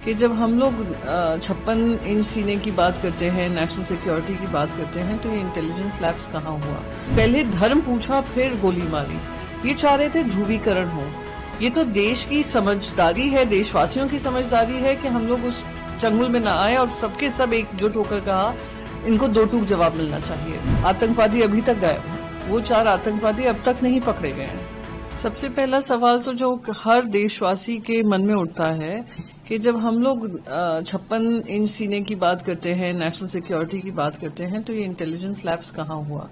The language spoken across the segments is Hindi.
कि जब हम लोग 56 इंच सीने की बात करते हैं, नेशनल सिक्योरिटी की बात करते हैं, तो ये इंटेलिजेंस लैब्स कहाँ हुआ? पहले धर्म पूछा, फिर गोली मारी। ये चाह रहे थे ध्रुवीकरण हो। ये तो देश की समझदारी है, देशवासियों की समझदारी है कि हम लोग उस चंगुल में ना आए और सबके सब एकजुट होकर कहा इनको दो टूक जवाब मिलना चाहिए। आतंकवादी अभी तक गायब हैं। वो 4 आतंकवादी अब तक नहीं पकड़े गए हैं। सबसे पहला सवाल तो जो हर देशवासी के मन में उठता है कि जब हम लोग 56 इंच सीने की बात करते हैं, नेशनल सिक्योरिटी की बात करते हैं, तो ये इंटेलिजेंस लैब्स कहाँ हुआ?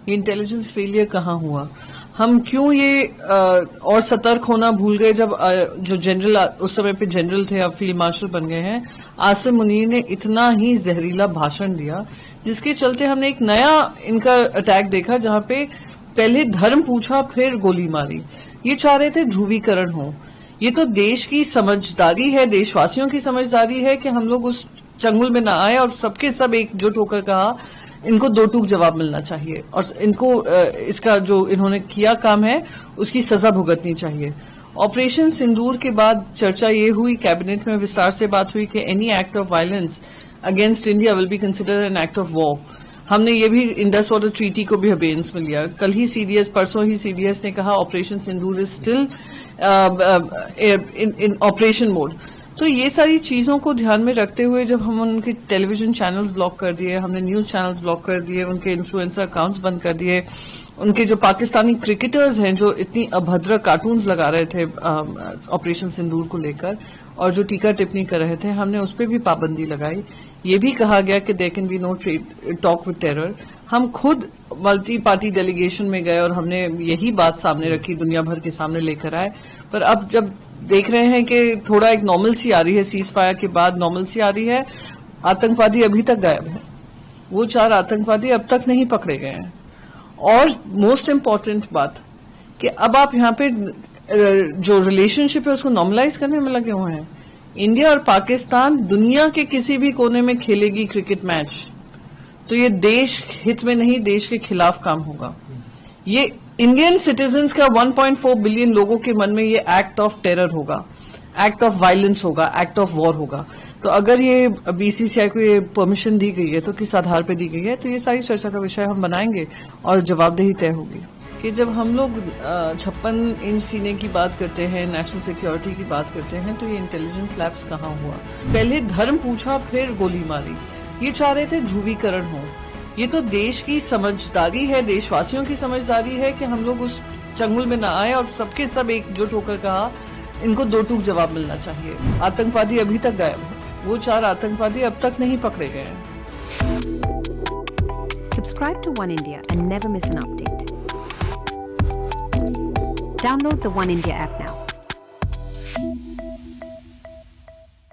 ये इंटेलिजेंस फेलियर कहाँ हुआ? हम क्यों ये और सतर्क होना भूल गए जब जो जनरल उस समय पे जनरल थे, अब फील्ड मार्शल बन गए हैं, आसिम मुनीर ने इतना ही जहरीला भाषण दिया जिसके चलते हमने एक नया इनका अटैक देखा जहां पे पहले धर्म पूछा, फिर गोली मारी। ये चाह रहे थे ध्रुवीकरण हो। ये तो देश की समझदारी है, देशवासियों की समझदारी है कि हम लोग उस चंगुल में ना आए और सबके सब एकजुट होकर कहा इनको दो टूक जवाब मिलना चाहिए और इनको इसका जो इन्होंने किया काम है उसकी सजा भुगतनी चाहिए। ऑपरेशन सिंदूर के बाद चर्चा ये हुई, कैबिनेट में विस्तार से बात हुई कि any act of violence against India will be considered an act of war. हमने ये भी इंडस वाटर ट्रीटी को भी अबेंस में लिया। कल ही सीडीएस, परसों ही सीडीएस ने कहा operation Sindoor is still in operation mode. तो ये सारी चीजों को ध्यान में रखते हुए जब हम उनके टेलीविजन चैनल्स ब्लॉक कर दिए, हमने न्यूज चैनल्स ब्लॉक कर दिए, उनके इन्फ्लुएंसर अकाउंट्स बंद कर दिए, उनके जो पाकिस्तानी क्रिकेटर्स हैं जो इतनी अभद्र कार्टून्स लगा रहे थे ऑपरेशन सिंदूर को लेकर और जो टीका टिप्पणी कर रहे थे, हमने उस पर भी पाबंदी लगाई। ये भी कहा गया कि there can be no talk with terror. हम खुद मल्टी पार्टी डेलीगेशन में गए और हमने यही बात सामने रखी, दुनिया भर के सामने लेकर आए। पर अब जब देख रहे हैं कि थोड़ा एक नॉर्मल सी आ रही है, सीज फायर के बाद नॉर्मल सी आ रही है, आतंकवादी अभी तक गायब हैं। वो 4 आतंकवादी अब तक नहीं पकड़े गए हैं। और मोस्ट इम्पोर्टेंट बात कि अब आप यहाँ पे जो रिलेशनशिप है उसको नॉर्मलाइज करने में लगे हुए हैं। इंडिया और पाकिस्तान दुनिया के किसी भी कोने में खेलेगी क्रिकेट मैच, तो ये देश हित में नहीं, देश के खिलाफ काम होगा। ये इंडियन सिटीजन्स का 1.4 बिलियन लोगों के मन में ये एक्ट ऑफ टेरर होगा, एक्ट ऑफ वायलेंस होगा, एक्ट ऑफ वॉर होगा। तो अगर ये बीसीसीआई को ये परमिशन दी गई है तो किस आधार पर दी गई है, तो ये सारी चर्चा का विषय हम बनाएंगे और जवाबदेही तय होगी। कि जब हम लोग 56 इंच सीने की बात करते हैं, नेशनल सिक्योरिटी की बात करते हैं, तो ये इंटेलिजेंस लैब्स कहाँ हुआ? पहले धर्म पूछा, फिर गोली मारी। ये चाह रहे थे ध्रुवीकरण हो। ये तो देश की समझदारी है, देशवासियों की समझदारी है कि हम लोग उस चंगुल में ना आए और सबके सब एकजुट होकर कहा इनको दो टूक जवाब मिलना चाहिए। आतंकवादी अभी तक गायब हैं। वो 4 आतंकवादी अब तक नहीं पकड़े गए हैं। Subscribe to One India and never miss an update. Download the One India app now.